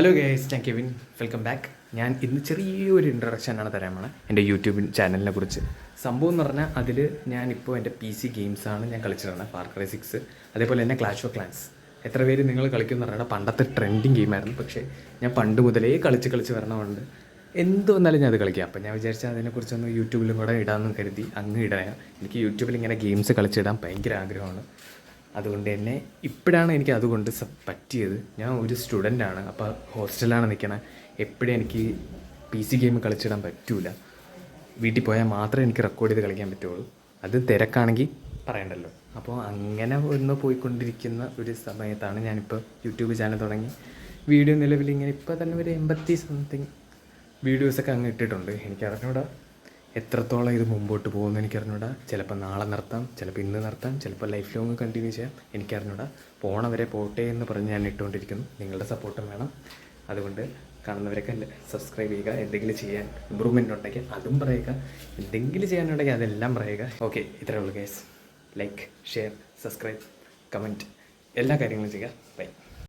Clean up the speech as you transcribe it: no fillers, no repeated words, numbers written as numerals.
Hello guys, ഞാൻ Kevin. Welcome back. ഞാൻ ഇന്ന് ചെറിയൊരു ഇൻട്രൊഡക്ഷനാണ് തരാനാണ് എൻ്റെ യൂട്യൂബ് ചാനലിനെ കുറിച്ച്. സംഭവം എന്ന് പറഞ്ഞാൽ അതിൽ ഞാനിപ്പോൾ എൻ്റെ PC ഗെയിംസാണ് ഞാൻ കളിച്ചിരുന്നത്. ഫാർ ക്രൈ 6, അതേപോലെ തന്നെ ക്ലാഷ് ഓഫ് ക്ലാൻസ്. എത്ര പേര് നിങ്ങൾ കളിക്കുമെന്ന് പറഞ്ഞാൽ പണ്ടത്തെ ട്രെൻഡിങ് ഗെയിമായിരുന്നു. പക്ഷേ ഞാൻ പണ്ട് മുതലേ കളിച്ച് വരണമുണ്ട്. എന്ത് വന്നാലും ഞാൻ അത് കളിക്കാം. അപ്പോൾ ഞാൻ വിചാരിച്ചാൽ അതിനെക്കുറിച്ചൊന്ന് യൂട്യൂബിലും കൂടെ ഇടാമെന്ന് കരുതി അങ്ങ് ഇടാം. എനിക്ക് യൂട്യൂബിൽ ഇങ്ങനെ ഗെയിംസ് കളിച്ചിടാൻ ഭയങ്കര ആഗ്രഹമാണ്. അതുകൊണ്ട് തന്നെ ഇപ്പോഴാണ് എനിക്ക് അതുകൊണ്ട് പറ്റിയത്. ഞാൻ ഒരു സ്റ്റുഡൻ്റാണ്, അപ്പോൾ ഹോസ്റ്റലാണ് നിൽക്കണത്. എപ്പോഴും എനിക്ക് PC ഗെയിം കളിച്ചിടാൻ പറ്റില്ല. വീട്ടിൽ പോയാൽ മാത്രമേ എനിക്ക് റെക്കോർഡ് ചെയ്ത് കളിക്കാൻ പറ്റുള്ളൂ. അത് തിരക്കാണെങ്കിൽ പറയണ്ടല്ലോ. അപ്പോൾ അങ്ങനെ ഒന്ന് പോയിക്കൊണ്ടിരിക്കുന്ന ഒരു സമയത്താണ് ഞാനിപ്പോൾ യൂട്യൂബ് ചാനൽ തുടങ്ങി. വീഡിയോ നിലവിൽ ഇങ്ങനെ ഇപ്പോൾ തന്നെ ഒരു 80 സംതിങ് വീഡിയോസൊക്കെ അങ്ങ് ഇട്ടിട്ടുണ്ട്. എനിക്കറിഞ്ഞൂടാ എത്രത്തോളം ഇത് മുമ്പോട്ട് പോകുമെന്ന് എനിക്കറിഞ്ഞൂടാ. ചിലപ്പോൾ നാളെ നിർത്താം, ചിലപ്പോൾ ഇന്ന് നിർത്താം, ചിലപ്പോൾ ലൈഫ് ലോങ് കണ്ടിന്യൂ ചെയ്യാം. എനിക്കറിഞ്ഞൂടാ. പോണവരെ പോട്ടെ എന്ന് പറഞ്ഞ് ഞാൻ ഇട്ടുകൊണ്ടിരിക്കുന്നു. നിങ്ങളുടെ സപ്പോർട്ടും വേണം. അതുകൊണ്ട് കാണുന്നവരൊക്കെ സബ്സ്ക്രൈബ് ചെയ്യുക. എന്തെങ്കിലും ചെയ്യാൻ ഇമ്പ്രൂവ്മെൻ്റ് ഉണ്ടെങ്കിൽ അതും പറയുക. എന്തെങ്കിലും ചെയ്യാനുണ്ടെങ്കിൽ അതെല്ലാം പറയുക. ഓക്കെ, ഇത്രയേ ഉള്ളൂ guys. Like, share, subscribe, comment എല്ലാ കാര്യങ്ങളും ചെയ്യുക. ബൈ.